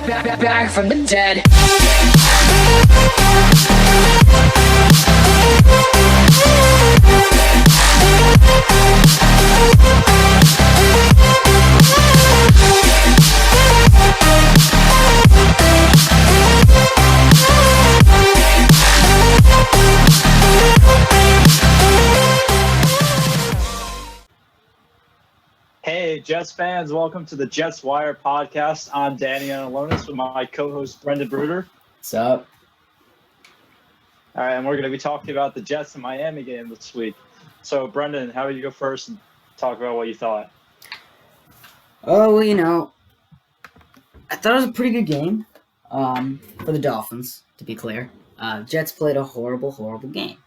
Back from the dead. Hey, Jets fans, welcome to the Jets Wire podcast. I'm Danny Analonis with my co-host Brendan Bruder. What's up? All right, and we're going to be talking about the Jets and Miami game this week. So, Brendan, how about you go first and talk about what you thought? Oh, well, I thought it was a pretty good game for the Dolphins, to be clear. Jets played a horrible, horrible game.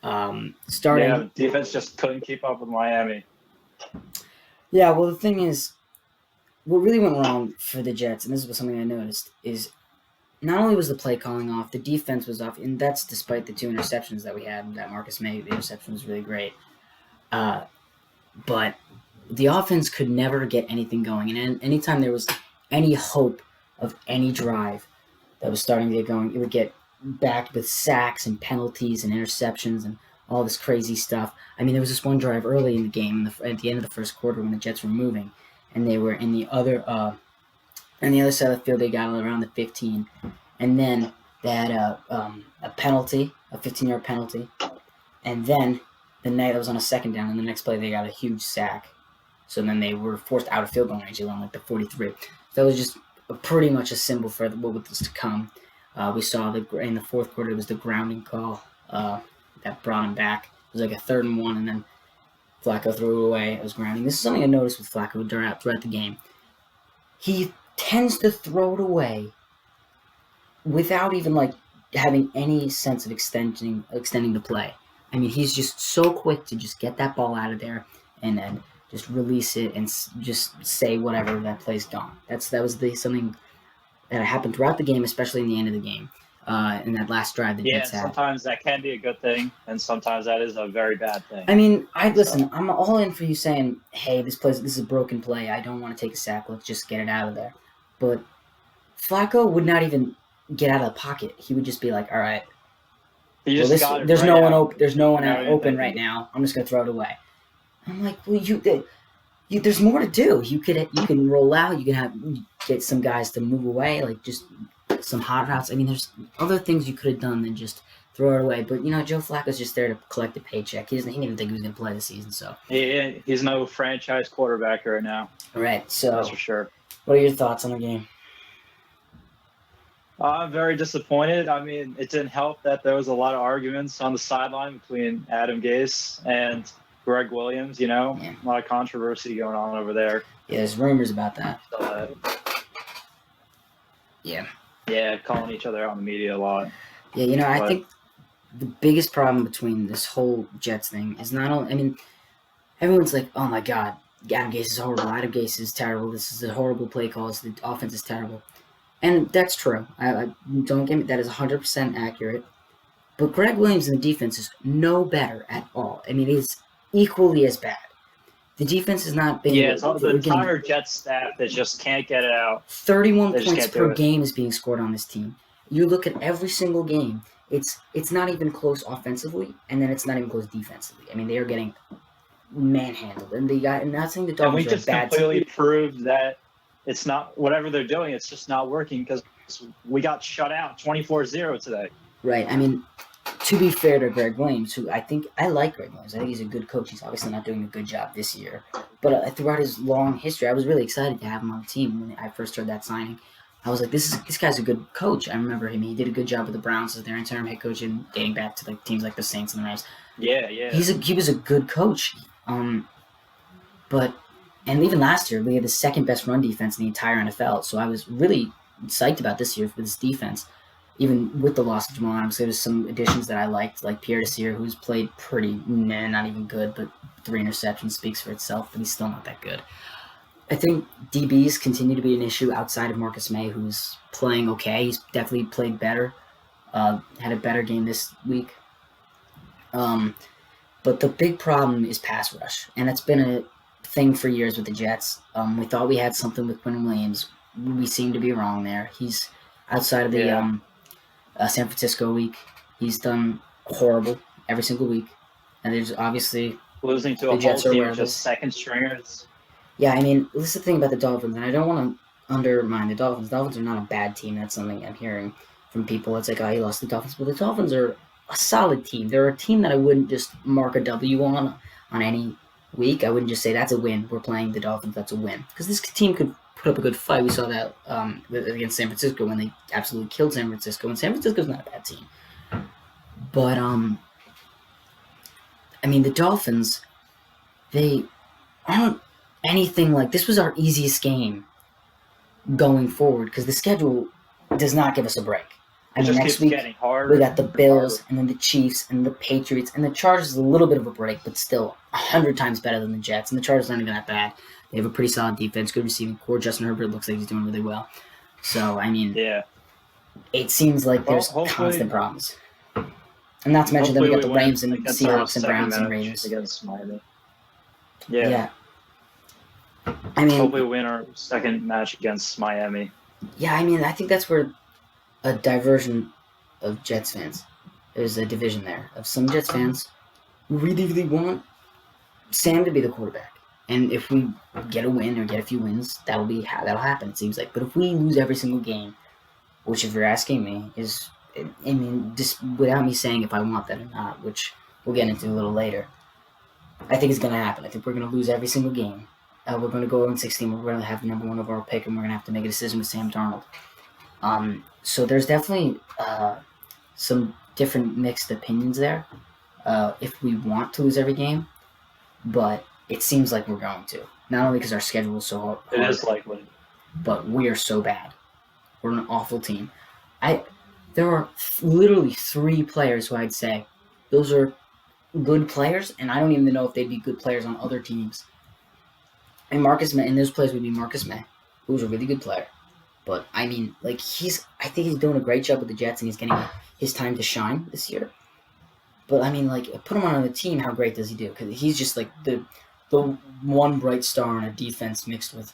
The defense just couldn't keep up with Miami. Yeah, well, the thing is, what really went wrong for the Jets, and this was something I noticed, is not only was the play calling off, the defense was off, and that's despite the 2 interceptions that we had. That Marcus May interception was really great. But the offense could never get anything going, and anytime there was any hope of any drive that was starting to get going, it would get backed with sacks and penalties and interceptions and all this crazy stuff. I mean, there was this one drive early in the game, at the end of the first quarter, when the Jets were moving, and they were in the other side of the field. They got around the 15, and then they had a penalty, a 15-yard that was on a second down, and the next play they got a huge sack. So then they were forced out of field goal range around like the 43. So that was just pretty much a symbol for what was to come. We saw in the fourth quarter it was the grounding call that brought him back. It was like a 3rd and 1, and then Flacco threw it away. It was grounding. This is something I noticed with Flacco throughout the game. He tends to throw it away without even having any sense of extending the play. I mean, he's just so quick to just get that ball out of there and then just release it and just say whatever, that play's gone. That was something that happened throughout the game, especially in the end of the game. In that last drive that Jets had. Sometimes that can be a good thing, and sometimes that is a very bad thing. I mean, I'm all in for you saying, hey, this is a broken play. I don't want to take a sack. Let's just get it out of there. But Flacco would not even get out of the pocket. He would just be like, all right, there's no one open right now. I'm just going to throw it away. I'm like, well, there's more to do. You can roll out. You can get some guys to move away, just some hot routes. I mean, there's other things you could have done than just throw it away. But, Joe Flacco's just there to collect a paycheck. He didn't even think he was going to play this season. So he's no franchise quarterback right now. Right. So that's for sure. What are your thoughts on the game? I'm very disappointed. I mean, it didn't help that there was a lot of arguments on the sideline between Adam Gase and Greg Williams. A lot of controversy going on over there. Yeah, there's rumors about that. Yeah, calling each other out in the media a lot. Yeah, I think the biggest problem between this whole Jets thing is not only, I mean, everyone's like, oh my God, Adam Gase is horrible, Adam Gase is terrible, this is a horrible play call, the offense is terrible. And that's true. I don't get me, that is 100% accurate. But Greg Williams in the defense is no better at all. I mean, it is equally as bad. The defense has not been... Yeah, it's the entire Jets staff that just can't get it out. 31 points per game is being scored on this team. You look at every single game, it's not even close offensively, and then it's not even close defensively. I mean, they are getting manhandled. And not saying the Dolphins are a bad team. And we just completely proved that it's not... Whatever they're doing, it's just not working because we got shut out 24-0 today. Right. I mean... To be fair to Greg Williams, who I like Greg Williams. I think he's a good coach. He's obviously not doing a good job this year. But throughout his long history, I was really excited to have him on the team when I first heard that signing. I was like, this guy's a good coach. I remember him. He did a good job with the Browns as their interim head coach and dating back to teams like the Saints and the Rams. Yeah. He was a good coach. And even last year, we had the second best run defense in the entire NFL. So I was really psyched about this year for this defense. Even with the loss of Jamal Adams, there was some additions that I liked, like Pierre Desir, who's played pretty, not even good, but 3 interceptions speaks for itself, but he's still not that good. I think DBs continue to be an issue outside of Marcus May, who's playing okay. He's definitely played better, had a better game this week. But the big problem is pass rush, and that's been a thing for years with the Jets. We thought we had something with Quinn Williams. we seem to be wrong there. He's outside of the San Francisco week. He's done horrible every single week, and there's obviously losing to a whole team of just second stringers. Yeah, I mean, this is the thing about the Dolphins, and I don't want to undermine the Dolphins. The Dolphins are not a bad team. That's something I'm hearing from people. It's like, oh, you lost the Dolphins. But the Dolphins are a solid team. They're a team that I wouldn't just mark a W on any week. I wouldn't just say that's a win. We're playing the Dolphins. That's a win. Because this team could put up a good fight. We saw that against San Francisco when they absolutely killed San Francisco. And San Francisco's not a bad team. But, I mean, the Dolphins, they aren't anything like... This was our easiest game going forward because the schedule does not give us a break. I mean, next week, we got the Bills and then the Chiefs and the Patriots, and the Chargers is a little bit of a break, but still 100 times better than the Jets. And the Chargers aren't even that bad. They have a pretty solid defense, good receiving core. Justin Herbert looks like he's doing really well. So, I mean, it seems like there's constant problems. And not to mention that we got the Rams and Seahawks and Browns and Ravens against Miami. Yeah. I mean, hopefully we win our second match against Miami. Yeah, I mean, I think that's where a diversion of Jets fans. There's a division there of some Jets fans who really, really want Sam to be the quarterback. And if we get a win or get a few wins, that'll happen, it seems like. But if we lose every single game, which if you're asking me is, I mean, just without me saying if I want that or not, which we'll get into a little later, I think it's going to happen. I think we're going to lose every single game. We're going to go 0-16. We're going to have the number one overall pick, and we're going to have to make a decision with Sam Darnold. So there's definitely some different mixed opinions there if we want to lose every game, but it seems like we're going to. Not only because our schedule is so hard. It is likely. But we are so bad. We're an awful team. There are literally 3 players who I'd say those are good players, and I don't even know if they'd be good players on other teams. And Marcus May, and those players would be Marcus May, who's a really good player. But, I mean, like, I think he's doing a great job with the Jets, and he's getting his time to shine this year. But, I mean, like, put him on the team, how great does he do? Because he's just, like, the one bright star in a defense mixed with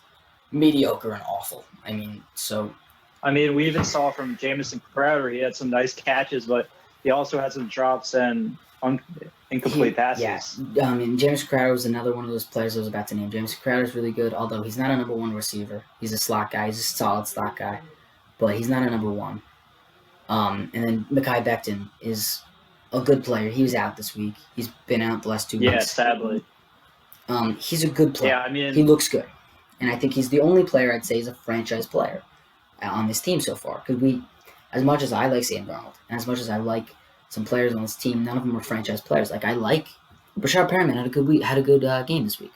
mediocre and awful. I mean, so... I mean, we even saw from Jamison Crowder, he had some nice catches, but he also had some drops and incomplete passes. Yeah, I mean, James Crowder was another one of those players I was about to name. James Crowder's really good, although he's not a number 1 receiver. He's a slot guy. He's a solid slot guy, but he's not a number 1. And then Mekhi Becton is a good player. He was out this week. He's been out the last 2 weeks. Yeah, sadly. He's a good player. Yeah, I mean... He looks good. And I think he's the only player I'd say is a franchise player on this team so far. Because as much as I like Sam Darnold, and as much as I like some players on this team, none of them are franchise players. Like, I like Rashad Perriman had a good week, had a good game this week.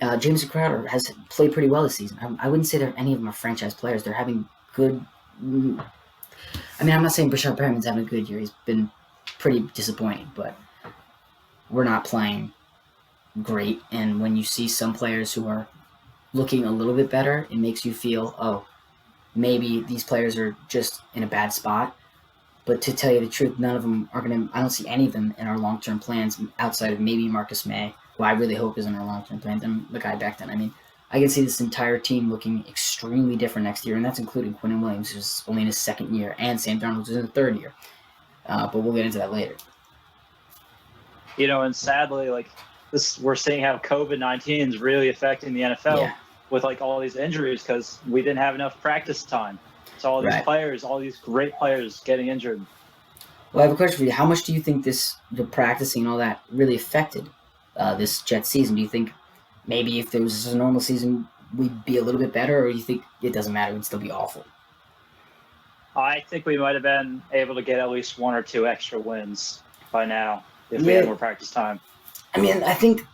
Jameson Crowder has played pretty well this season. I wouldn't say that any of them are franchise players. They're having good. I mean, I'm not saying Rashad Perriman's having a good year. He's been pretty disappointing, but we're not playing great. And when you see some players who are looking a little bit better, it makes you feel, oh, maybe these players are just in a bad spot. But to tell you the truth, none of them are going to... I don't see any of them in our long-term plans outside of maybe Marcus May, who I really hope is in our long-term plans, and Mekhi Becton. I mean, I can see this entire team looking extremely different next year, and that's including Quinnen Williams, who's only in his 2nd year, and Sam Darnold, who's in his 3rd year. But we'll get into that later. You know, and sadly, like, we're seeing how COVID-19 is really affecting the NFL with, like, all these injuries because we didn't have enough practice time. So all these players, all these great players getting injured. Well, I have a question for you. How much do you think the practicing and all that really affected this Jets season? Do you think maybe if there was a normal season, we'd be a little bit better, or do you think it doesn't matter, we'd still be awful? I think we might have been able to get at least 1 or 2 extra wins by now if we had more practice time. I mean, I think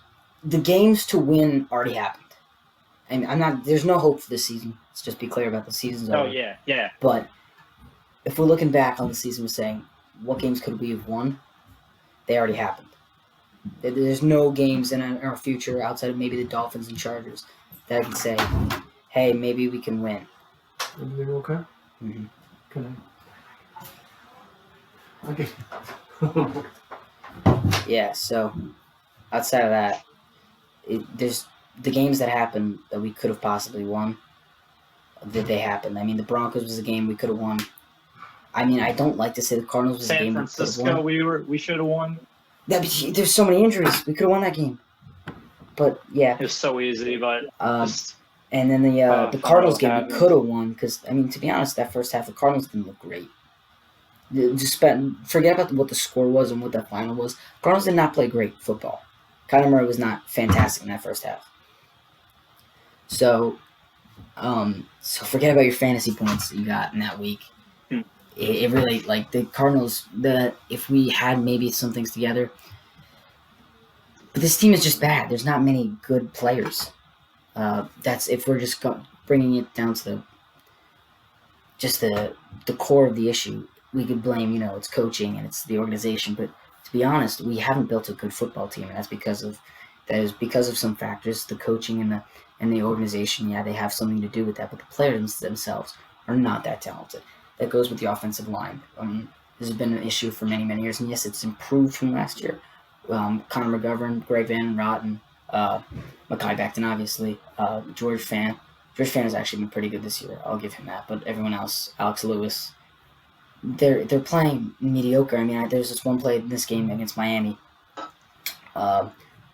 the games to win already happened. And there's no hope for this season. Let's just be clear about the season's over. Oh, yeah. But if we're looking back on the season, we're saying, what games could we have won? They already happened. There's no games in our future outside of maybe the Dolphins and Chargers that I can say, hey, maybe we can win. Everything okay? Mm-hmm. Okay. Yeah, so outside of that, there's the games that happened that we could have possibly won. that they happened. I mean, the Broncos was a game we could have won. I mean, I don't like to say the Cardinals was a game we could have won. San Francisco, we should have won. There's so many injuries. We could have won that game. But yeah, it was so easy. But and then the Cardinals game we could have won because I mean, to be honest, that first half the Cardinals didn't look great. Forget about what the score was and what that final was. Cardinals did not play great football. Kyler Murray was not fantastic in that first half. So forget about your fantasy points that you got in that week. It really, like, the Cardinals, if we had maybe some things together, but this team is just bad. There's not many good players. That's if we're just bringing it down to the core of the issue. We could blame, it's coaching and it's the organization, but to be honest, we haven't built a good football team, and that is because of some factors, the coaching and the organization. Yeah, they have something to do with that, but the players themselves are not that talented. That goes with the offensive line. This has been an issue for many, many years, and yes, it's improved from last year. Connor McGovern, Greg Van Rotten, Mekhi Becton, obviously, George Fant. George Fant has actually been pretty good this year. I'll give him that. But everyone else, Alex Lewis, they're playing mediocre. I mean, there's this one play in this game against Miami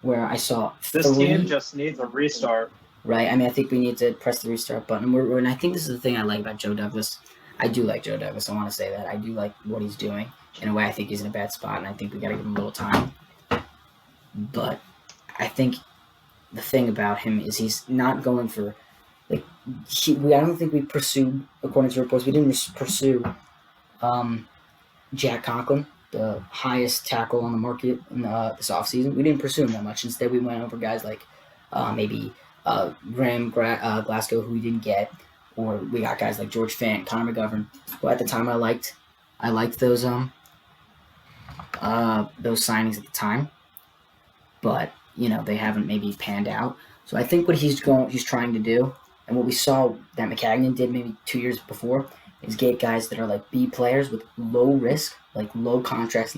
where I saw this team just needs a restart. Right. I mean, I think we need to press the restart button. And I think this is the thing I like about Joe Douglas. I do like Joe Douglas. I want to say that. I do like what he's doing. In a way, I think he's in a bad spot, and I think we got to give him a little time. But I think the thing about him is he's not going for, I don't think we pursued, according to reports, we didn't pursue Jack Conklin, the highest tackle on the market in this offseason. We didn't pursue him that much. Instead, we went over guys like maybe Graham Glasgow, who we didn't get, or we got guys like George Fant, Connor McGovern, who at the time I liked those signings at the time, but they haven't maybe panned out. So I think what he's trying to do, and what we saw that McCagnon did maybe 2 years before, is get guys that are like B players with low risk, like low contracts,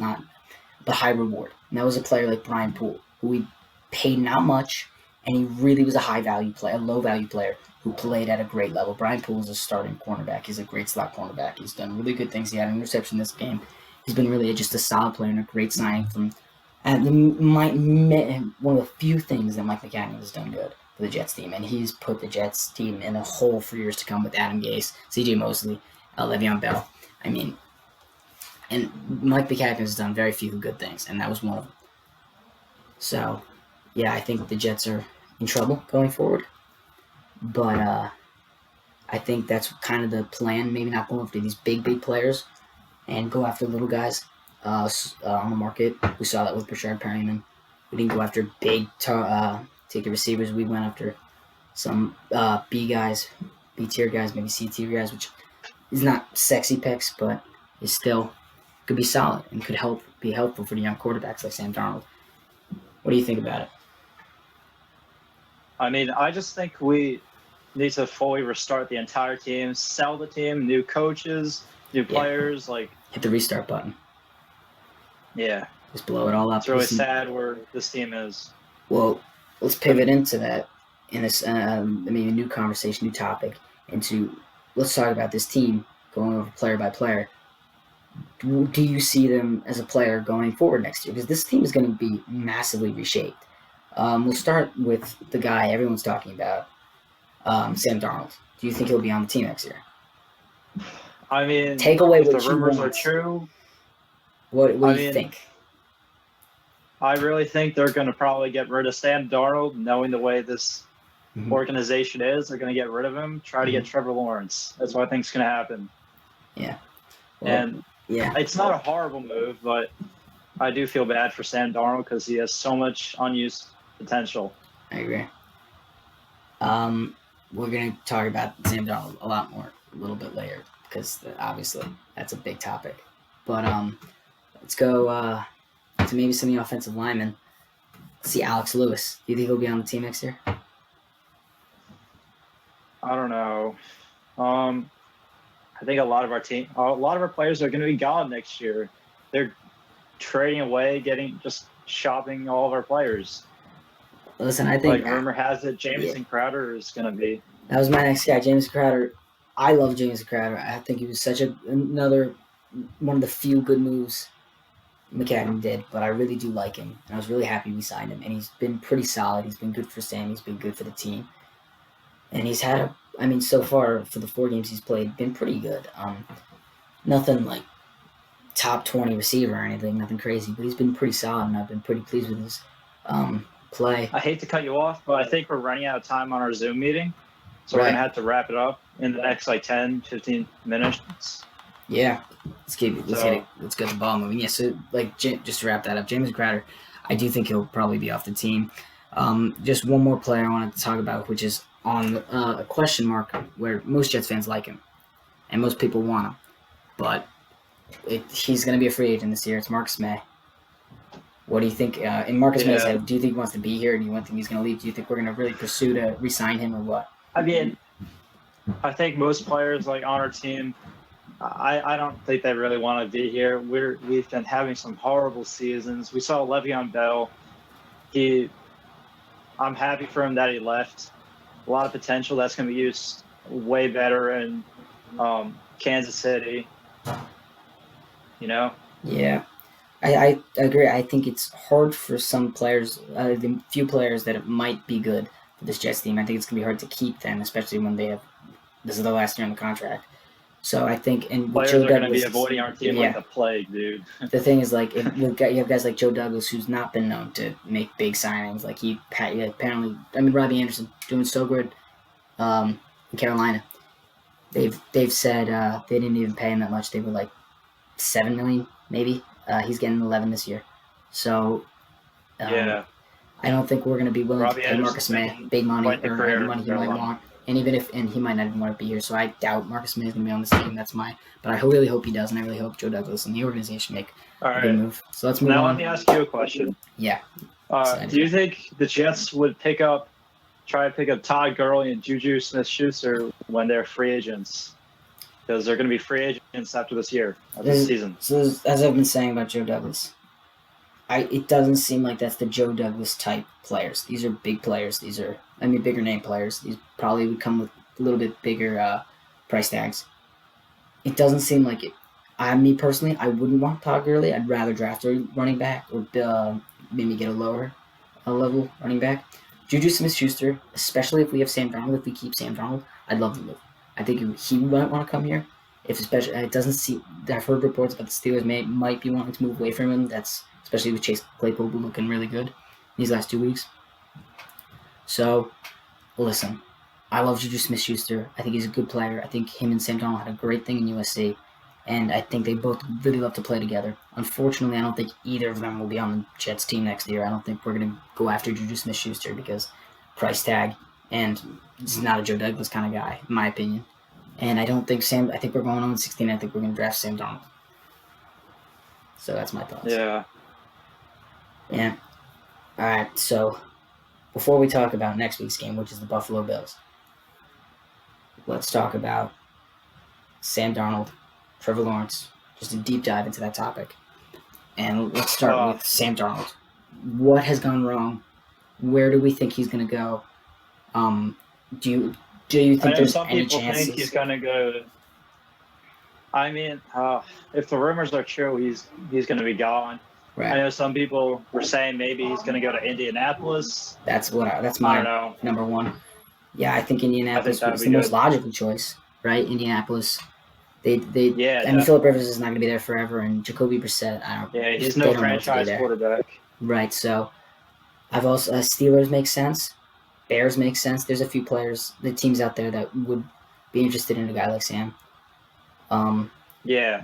but high reward. And that was a player like Brian Poole, who we paid not much, and he really was a low value player who played at a great level. Brian Poole is a starting cornerback. He's a great slot cornerback. He's done really good things. He had an interception this game. He's been really just a solid player and a great signing one of the few things that Mike McCagnon has done good for the Jets team, and he's put the Jets team in a hole for years to come with Adam Gase, C.J. Mosley, Le'Veon Bell. I mean, and Mike McCagnon has done very few good things, and that was one of them. So, yeah, I think the Jets are in trouble going forward. But I think that's kind of the plan. Maybe not go after these big players and go after little guys on the market. We saw that with Brashard Perryman. We didn't go after big ticket receivers. We went after some B tier guys, maybe C tier guys, which is not sexy picks, but is still could be solid and could be helpful for the young quarterbacks like Sam Darnold. What do you think about it? I mean, I just think we need to fully restart the entire team, sell the team, new coaches, new players. Hit the restart button. Yeah. Just blow it all up. It's really sad where this team is. Well, let's pivot into that in this, new conversation, new topic, let's talk about this team going over player by player. Do you see them as a player going forward next year? Because this team is going to be massively reshaped. We'll start with the guy everyone's talking about, Sam Darnold. Do you think he'll be on the team next year? I mean, take away what the rumors are true. What do you think? I really think they're going to probably get rid of Sam Darnold, knowing the way this organization is. They're going to get rid of him, try to get Trevor Lawrence. That's what I think is going to happen. Yeah. Well, it's not a horrible move, but I do feel bad for Sam Darnold because he has so much unused potential. I agree. We're going to talk about Sam Darnold a lot more a little bit later because obviously that's a big topic. But let's go to maybe some of the offensive linemen. Let's see Alex Lewis. Do you think he'll be on the team next year? I don't know. I think a lot of our players are going to be gone next year. They're trading away, shopping all of our players. Listen, I think rumor has it Jamison Crowder is going to be. That was my next guy, Jamison Crowder. I love James Crowder. I think he was such another one of the few good moves McCagnon did, but I really do like him, and I was really happy we signed him. And he's been pretty solid. He's been good for Sam. He's been good for the team, and he's had so far for the 4 games he's played, been pretty good. Nothing like top 20 receiver or anything, nothing crazy, but he's been pretty solid, and I've been pretty pleased with his play. I hate to cut you off, but I think we're running out of time on our Zoom meeting, so we're Right. going to have to wrap it up in the next 10, 15 minutes. Yeah, let's get the ball moving. Yeah, so just to wrap that up, James Crowder, I do think he'll probably be off the team. Just one more player I wanted to talk about, which is on a question mark where most Jets fans like him, and most people want him, but he's going to be a free agent this year. It's Marcus May. What do you think? In Marcus May's head, do you think he wants to be here? Do you think he's going to leave? Do you think we're going to really pursue to re-sign him or what? I mean, I think most players on our team, I don't think they really want to be here. We've been having some horrible seasons. We saw Le'Veon Bell. I'm happy for him that he left. A lot of potential that's going to be used way better in Kansas City. Yeah, I agree. I think it's hard for some players, the few players that it might be good for this Jets team. I think it's going to be hard to keep them, especially when this is their last year on the contract. So I think, and players Joe are going to Douglas, be avoiding our team like the plague, dude. The thing is, you have guys like Joe Douglas, who's not been known to make big signings. Like apparently, Robbie Anderson doing so good in Carolina. They've said they didn't even pay him that much. They were like $7 million, maybe. He's getting 11 this year. So I don't think we're going to be willing to pay Marcus May big money or any money he might want. And and he might not even want to be here. So I doubt Marcus May is going to be on this team. But I really hope he does, and I really hope Joe Douglas and the organization make a good move. So let's move on. Now let me ask you a question. Yeah. Do you think the Jets would try to pick up Todd Gurley and Juju Smith-Schuster when they're free agents? Because they're going to be free agents after this season. So as I've been saying about Joe Douglas, it doesn't seem like that's the Joe Douglas type players. These are big players. These are, bigger name players. These probably would come with a little bit bigger price tags. It doesn't seem like it. Me personally, I wouldn't want Todd Gurley. I'd rather draft a running back or maybe get a lower level running back. Juju Smith-Schuster, especially if we have Sam Darnold, if we keep Sam Darnold, I'd love the move. I think he might want to come here. It doesn't seem. I've heard reports about the Steelers might be wanting to move away from him. That's especially with Chase Claypool looking really good these last 2 weeks. So, listen, I love Juju Smith-Schuster. I think he's a good player. I think him and Sam Darnold had a great thing in USC, and I think they both really love to play together. Unfortunately, I don't think either of them will be on the Jets team next year. I don't think we're going to go after Juju Smith-Schuster because price tag, and he's not a Joe Douglas kind of guy, in my opinion. And I don't think I think we're going on 16. I think we're going to draft Sam Darnold. So that's my thoughts. Yeah. Yeah. All right, so before we talk about next week's game, which is the Buffalo Bills, let's talk about Sam Darnold, Trevor Lawrence, just a deep dive into that topic. And let's start with Sam Darnold. What has gone wrong? Where do we think he's going to go? Do you think there's any chances? Some people think he's going to go. If the rumors are true, he's going to be gone. Right. I know some people were saying maybe he's going to go to Indianapolis. That's my number one. Yeah, I think Indianapolis was the most logical choice, right? Indianapolis. Philip Rivers is not going to be there forever, and Jacoby Brissett. He's no franchise quarterback. Right. So, I've also Steelers make sense. Bears make sense. There's a few players, the teams out there that would be interested in a guy like Sam. But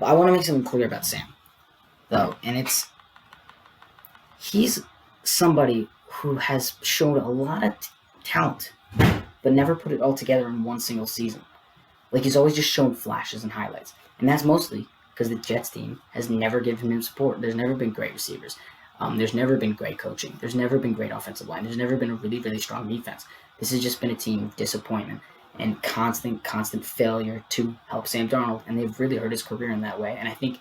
I want to make something clear about Sam, though, and he's somebody who has shown a lot of talent, but never put it all together in one single season. Like, he's always just shown flashes and highlights. And that's mostly because the Jets team has never given him support. There's never been great receivers. There's never been great coaching. There's never been great offensive line. There's never been a really, really strong defense. This has just been a team of disappointment and constant failure to help Sam Darnold. And they've really hurt his career in that way. And I think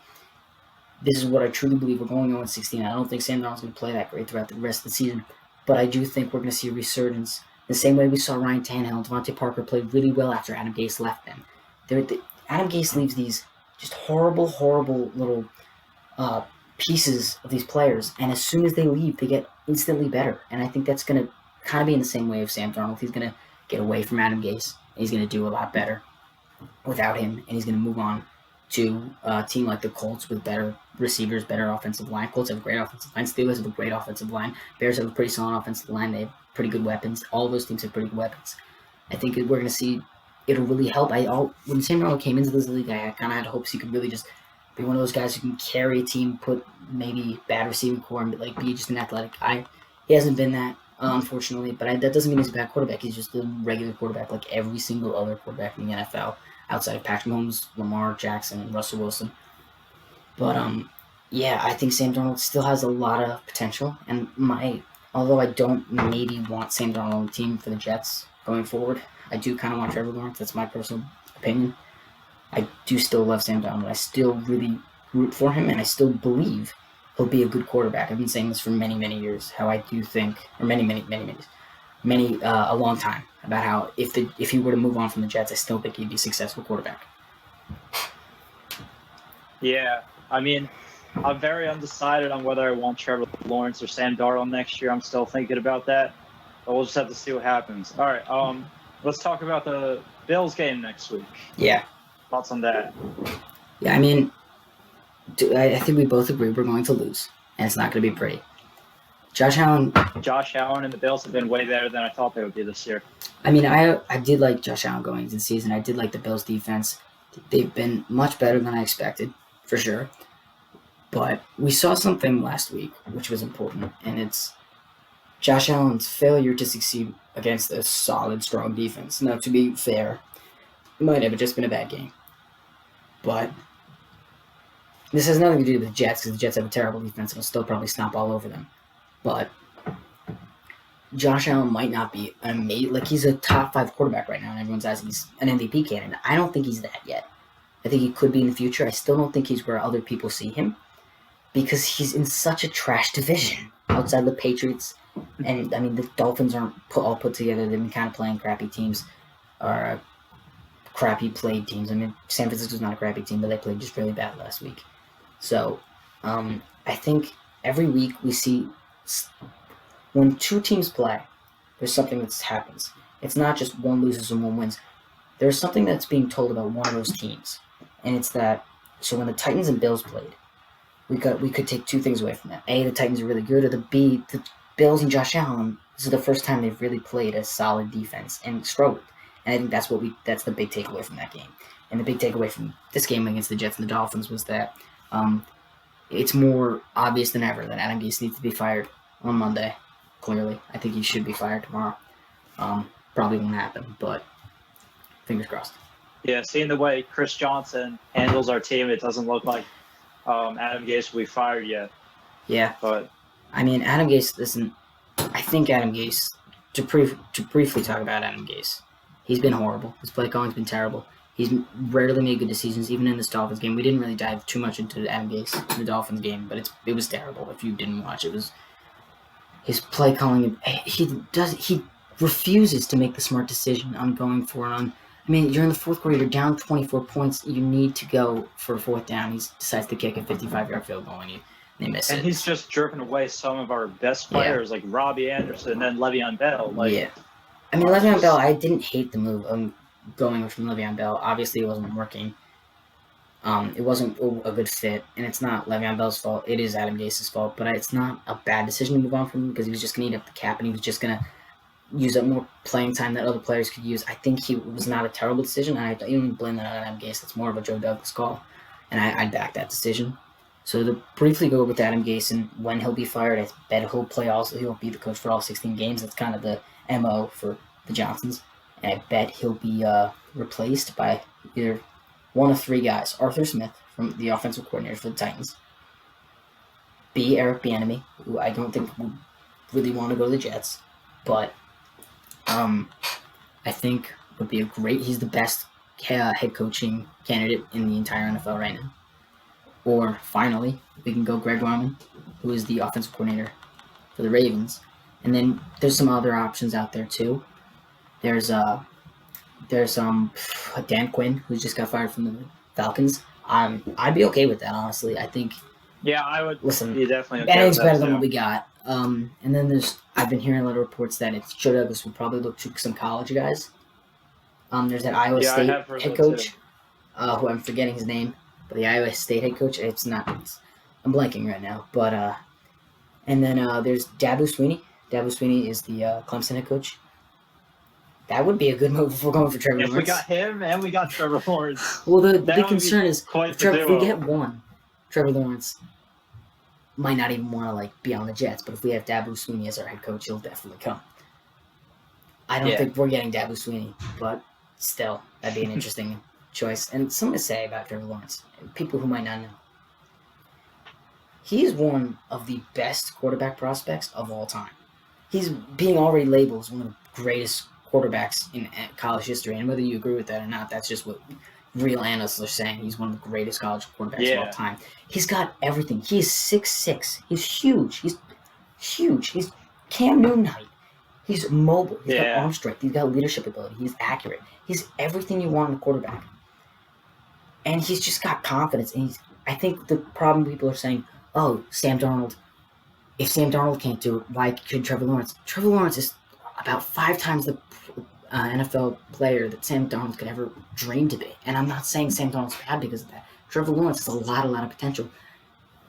this is what I truly believe. We're going on with 16. I don't think Sam Darnold's going to play that great throughout the rest of the season. But I do think we're going to see a resurgence. The same way we saw Ryan Tannehill and Devontae Parker play really well after Adam Gase left them. Adam Gase leaves these just horrible little pieces of these players, and as soon as they leave, they get instantly better. And I think that's going to kind of be in the same way of Sam Darnold. He's going to get away from Adam Gase, and he's going to do a lot better without him, and he's going to move on to a team like the Colts with better receivers, better offensive line. Colts have a great offensive line. Steelers have a great offensive line. Bears have a pretty solid offensive line. They have pretty good weapons. All of those teams have pretty good weapons. I think we're going to see it'll really help. When Sam Darnold came into this league, I kind of had hopes he could really just be one of those guys who can carry a team, put maybe bad receiving core, and be just an athletic guy. He hasn't been that, unfortunately, but that doesn't mean he's a bad quarterback. He's just a regular quarterback like every single other quarterback in the NFL, outside of Patrick Mahomes, Lamar Jackson, and Russell Wilson. But, yeah, I think Sam Darnold still has a lot of potential, and although I don't maybe want Sam Darnold on the team for the Jets going forward, I do kind of want Trevor Lawrence. That's my personal opinion. I do still love Sam Darnold. I still really root for him, and I still believe he'll be a good quarterback. I've been saying this for many, many years, how I do think, or a long time, about how if he were to move on from the Jets, I still think he'd be a successful quarterback. Yeah, I mean, I'm very undecided on whether I want Trevor Lawrence or Sam Darnold next year. I'm still thinking about that, but we'll just have to see what happens. All right, let's talk about the Bills game next week. Yeah. Thoughts on that? Yeah, I mean, I think we both agree we're going to lose, and it's not going to be pretty. Josh Allen and the Bills have been way better than I thought they would be this year. I mean, I did like Josh Allen going into the season. I did like the Bills' defense. They've been much better than I expected, for sure. But we saw something last week, which was important, and it's Josh Allen's failure to succeed against a solid, strong defense. Now, to be fair, it might have just been a bad game. But this has nothing to do with the Jets, because the Jets have a terrible defense and will still probably stomp all over them. But Josh Allen might not be an amazing, he's a top 5 quarterback right now, and everyone says he's an MVP candidate. I don't think he's that yet. I think he could be in the future. I still don't think he's where other people see him, because he's in such a trash division outside the Patriots. And, I mean, the Dolphins aren't all put together. They've been kind of playing crappy teams, or crappy played teams. I mean, San Francisco's not a crappy team, but they played just really bad last week. So, I think every week we see when two teams play, there's something that happens. It's not just one loses and one wins. There's something that's being told about one of those teams, and it's that. So when the Titans and Bills played, we could take two things away from that. A, the Titans are really good, or the Bills and Josh Allen. This is the first time they've really played a solid defense and struggled. And I think that's the big takeaway from that game. And the big takeaway from this game against the Jets and the Dolphins was that it's more obvious than ever that Adam Gase needs to be fired on Monday. Clearly, I think he should be fired tomorrow. Probably won't happen, but fingers crossed. Yeah, seeing the way Chris Johnson handles our team, it doesn't look like Adam Gase will be fired yet. Yeah, but I mean, Adam Gase isn't. I think Adam Gase. To briefly talk about Adam Gase, he's been horrible. His play calling's been terrible. He's rarely made good decisions, even in this Dolphins game. We didn't really dive too much into Adam Gase in the Dolphins game, but it was terrible. If you didn't watch, it was his play calling. He refuses to make the smart decision on going for it on. I mean, you're in the fourth quarter, you're down 24 points, you need to go for a fourth down. He decides to kick a 55-yard field goal, and they miss it. And he's just jerking away some of our best players, like Robbie Anderson and then Le'Veon Bell. Yeah. I mean, Le'Veon Bell, I didn't hate the move going from Le'Veon Bell. Obviously, it wasn't working. It wasn't a good fit, and it's not Le'Veon Bell's fault. It is Adam Gase's fault, but it's not a bad decision to move on from him, because he was just going to eat up the cap, and he was just going to use up more playing time that other players could use. I think it was not a terrible decision. I don't even blame that on Adam Gase. That's more of a Joe Douglas call, and I'd back that decision. So to briefly go over to Adam Gase and when he'll be fired, I bet he'll be the coach for all 16 games. That's kind of the MO for the Johnsons. And I bet he'll be replaced by either one of three guys. Arthur Smith, from the offensive coordinator for the Titans. B, Eric Bieniemy, who I don't think would really want to go to the Jets. But I think would be he's the best head coaching candidate in the entire NFL right now. Or finally, we can go Greg Roman, who is the offensive coordinator for the Ravens. And then there's some other options out there too. There's There's Dan Quinn, who just got fired from the Falcons. I'd be okay with that, honestly. I think. Yeah, I would. Listen, be definitely okay anything's with that better than too. what we got. And then I've been hearing a lot of reports that Joe Douglas would probably look to some college guys. There's that Iowa Yeah, I State have heard head that coach, too. who I'm forgetting his name, but the Iowa State head coach. I'm blanking right now. But and then there's Dabo Swinney. Dabo Swinney is the Clemson head coach. That would be a good move if we're going for Trevor If Lawrence. we got him and we got Trevor Lawrence. Well, the that big would concern be is quite the if we duo. get one, Trevor Lawrence might not even want to be on the Jets. But if we have Dabo Swinney as our head coach, he'll definitely come. I don't think we're getting Dabo Swinney, but still, that'd be an interesting choice. And something to say about Trevor Lawrence, people who might not know. He is one of the best quarterback prospects of all time. He's being already labeled as one of the greatest quarterbacks in college history. And whether you agree with that or not, that's just what real analysts are saying. He's one of the greatest college quarterbacks of all time. He's got everything. He is 6'6". He's huge. He's huge. He's Cam Newton height. He's mobile. He's got arm strength. He's got leadership ability. He's accurate. He's everything you want in a quarterback. And he's just got confidence. And I think the problem people are saying, oh, Sam Darnold. If Sam Darnold can't do it, why could Trevor Lawrence? Trevor Lawrence is about 5 times the NFL player that Sam Darnold could ever dream to be. And I'm not saying Sam Darnold's bad because of that. Trevor Lawrence has a lot of potential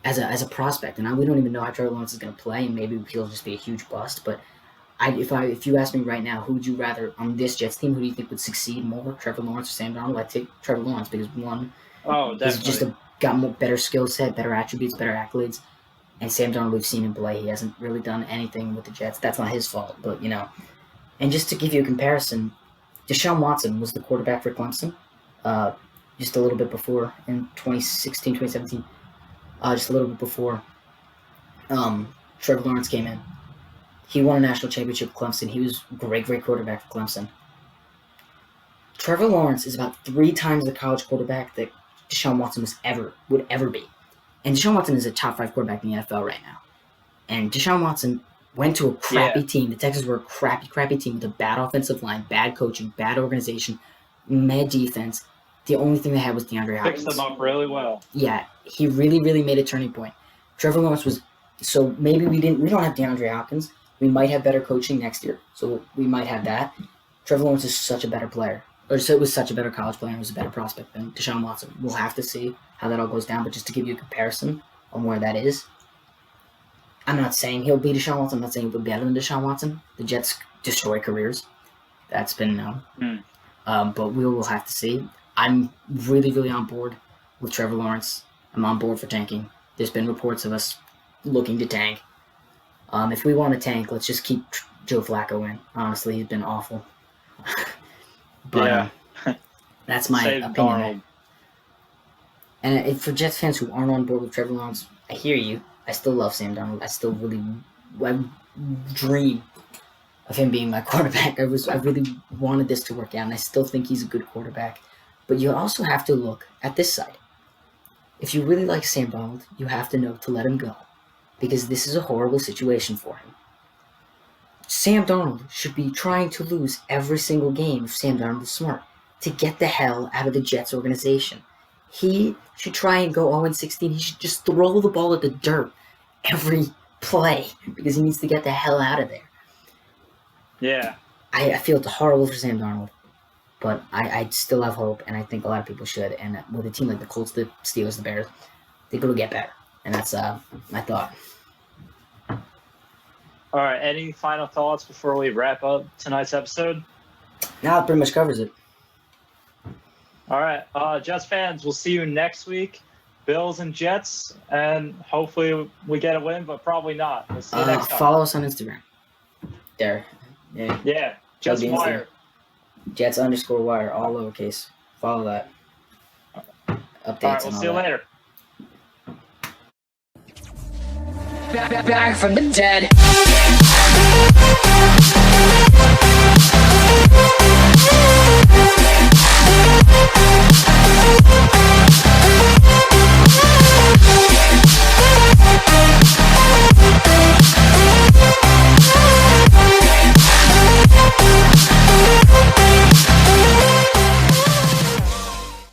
as a prospect. And we don't even know how Trevor Lawrence is going to play, and maybe he'll just be a huge bust. But if you ask me right now, who would you rather on this Jets team? Who do you think would succeed more, Trevor Lawrence or Sam Darnold? I'd take Trevor Lawrence because one, he's just got better skill set, better attributes, better accolades. And Sam Darnold, we've seen him play. He hasn't really done anything with the Jets. That's not his fault, but And just to give you a comparison, Deshaun Watson was the quarterback for Clemson just a little bit before in 2016, 2017. Just a little bit before Trevor Lawrence came in. He won a national championship with Clemson. He was a great quarterback for Clemson. Trevor Lawrence is about 3 times the college quarterback that Deshaun Watson would ever be. And Deshaun Watson is a top 5 quarterback in the NFL right now. And Deshaun Watson went to a crappy team. The Texans were a crappy team with a bad offensive line, bad coaching, bad organization, mad defense. The only thing they had was DeAndre Hopkins. Fixed them up really well. Yeah, he really made a turning point. Trevor Lawrence was so maybe we don't have DeAndre Hopkins. We might have better coaching next year, so we might have that. Trevor Lawrence is such a better player, was such a better college player and was a better prospect than Deshaun Watson. We'll have to see how that all goes down, but just to give you a comparison on where that is, I'm not saying he'll be Deshaun Watson. I'm not saying he'll be better than Deshaun Watson. The Jets destroy careers. That's been known. But we will have to see. I'm really on board with Trevor Lawrence. I'm on board for tanking. There's been reports of us looking to tank. If we want to tank, let's just keep Joe Flacco in. Honestly, he's been awful. But that's my opinion. Darnold. And for Jets fans who aren't on board with Trevor Lawrence, I hear you. I still love Sam Darnold. I still really dream of him being my quarterback. I really wanted this to work out, and I still think he's a good quarterback. But you also have to look at this side. If you really like Sam Darnold, you have to know to let him go, because this is a horrible situation for him. Sam Darnold should be trying to lose every single game if Sam Darnold is smart, to get the hell out of the Jets organization. He should try and go 0-16. He should just throw the ball at the dirt every play because he needs to get the hell out of there. Yeah. I feel horrible for Sam Darnold, but I still have hope, and I think a lot of people should. And with a team like the Colts, the Steelers, the Bears, I think it'll get better. And that's my thought. All right. Any final thoughts before we wrap up tonight's episode? No, it pretty much covers it. All right. Jets fans, we'll see you next week. Bills and Jets, and hopefully we get a win, but probably not. We'll see you next time. Follow us on Instagram. There. Yeah. Jets Wire. Jets _wire, all lowercase. Follow that. Updates. All right. We'll see you later. Back from the dead.